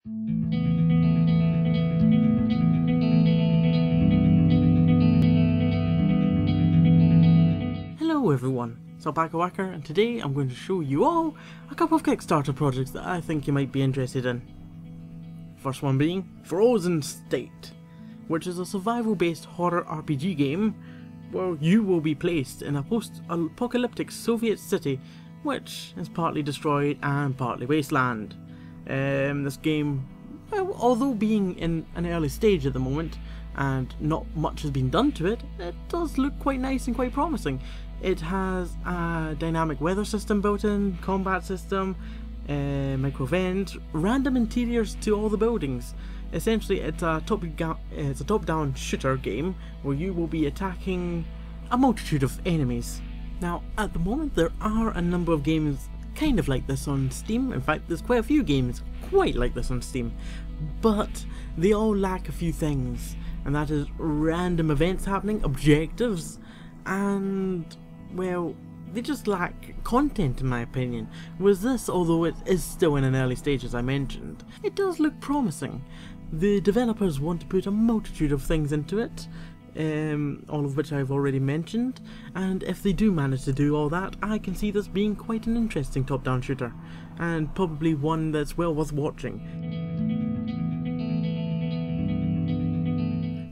Hello everyone, it's Abducted, and today I'm going to show you all a couple of Kickstarter projects that I think you might be interested in. First one being Frozen State, which is a survival based horror RPG game where you will be placed in a post-apocalyptic Soviet city which is partly destroyed and partly wasteland. This game, well, although being in an early stage at the moment and not much has been done to it, it does look quite nice and quite promising. It has a dynamic weather system built in, combat system, micro vents, random interiors to all the buildings. Essentially it's a top-down shooter game where you will be attacking a multitude of enemies. Now at the moment there are a number of games kind of like this on Steam. In fact, there's quite a few games quite like this on Steam, but they all lack a few things, and that is random events happening, objectives, and, well, they just lack content in my opinion. Whereas this, although it is still in an early stage as I mentioned, it does look promising. The developers want to put a multitude of things into it, all of which I've already mentioned, and if they do manage to do all that, I can see this being quite an interesting top-down shooter, and probably one that's well worth watching.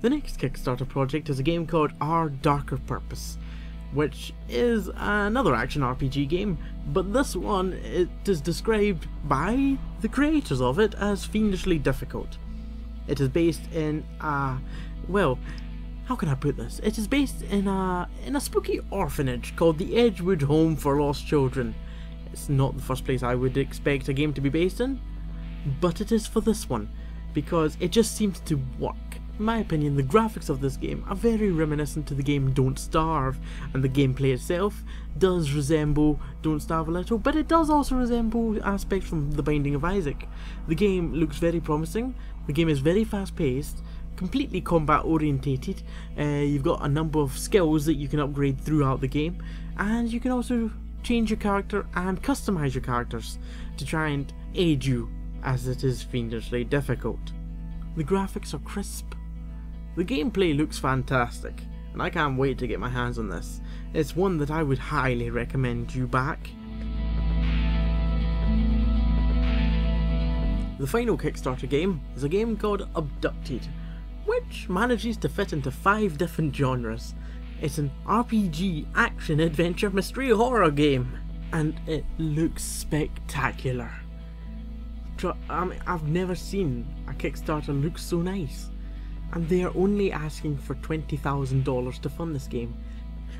The next Kickstarter project is a game called Our Darker Purpose, which is another action RPG game, but this one, it is described by the creators of it as fiendishly difficult. It is based in well, how can I put this? It is based in a spooky orphanage called the Edgewood Home for Lost Children. It's not the first place I would expect a game to be based in, but it is for this one, because it just seems to work. In my opinion, the graphics of this game are very reminiscent to the game Don't Starve, and the gameplay itself does resemble Don't Starve a little, but it does also resemble aspects from The Binding of Isaac. The game looks very promising, the game is very fast paced, completely combat orientated, you've got a number of skills that you can upgrade throughout the game, and you can also change your character and customize your characters to try and aid you, as it is fiendishly difficult. The graphics are crisp, the gameplay looks fantastic, and I can't wait to get my hands on this. It's one that I would highly recommend you back. The final Kickstarter game is a game called Abducted, which manages to fit into 5 different genres. It's an RPG, action, adventure, mystery, horror game, and it looks spectacular. I've never seen a Kickstarter look so nice, and they are only asking for $20,000 to fund this game.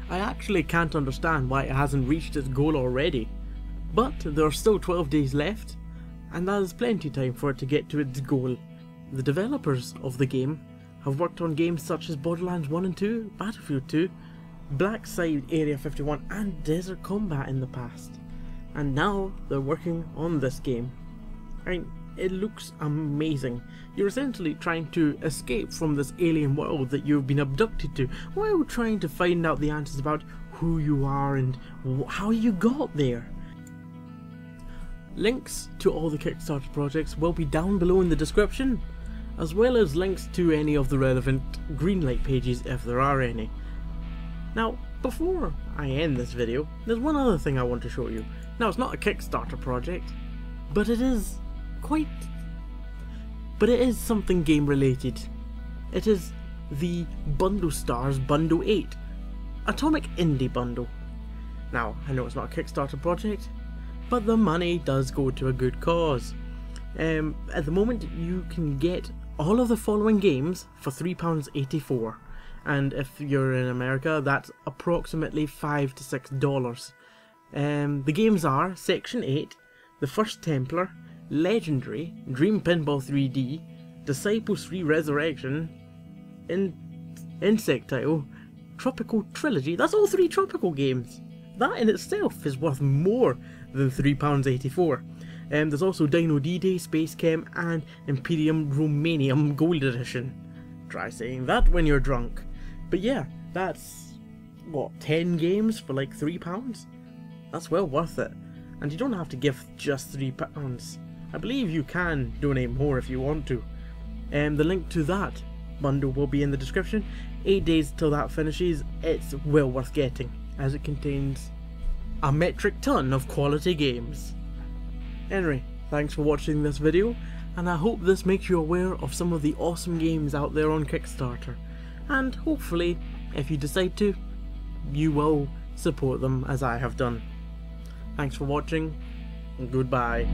I actually can't understand why it hasn't reached its goal already, but there are still 12 days left, and that is plenty of time for it to get to its goal. The developers of the game have worked on games such as Borderlands 1 and 2, Battlefield 2, Black Side Area 51 and Desert Combat in the past, and now they're working on this game. It looks amazing. You're essentially trying to escape from this alien world that you've been abducted to, while trying to find out the answers about who you are and how you got there. Links to all the Kickstarter projects will be down below in the description, as well as links to any of the relevant greenlight pages if there are any. Now, before I end this video, there's one other thing I want to show you. Now, it's not a Kickstarter project, but it is something game related. It is the Bundle Stars Bundle 8, Atomic Indie Bundle. Now, I know it's not a Kickstarter project, but the money does go to a good cause. At the moment you can get all of the following games for £3.84, and if you're in America that's approximately $5 to $6. The games are Section 8, The First Templar, Legendary, Dream Pinball 3D, Disciples 3 Resurrection, Insectile, Tropical Trilogy. That's all 3 tropical games. That in itself is worth more than £3.84. There's also Dino D-Day, Space Chem and Imperium Romanium Gold Edition. Try saying that when you're drunk. But yeah, that's, what, 10 games for like £3? That's well worth it. And you don't have to give just £3. I believe you can donate more if you want to. The link to that bundle will be in the description. 8 days till that finishes. It's well worth getting, as it contains a metric ton of quality games. Anyway, thanks for watching this video, and I hope this makes you aware of some of the awesome games out there on Kickstarter, and hopefully, if you decide to, you will support them as I have done. Thanks for watching, and goodbye.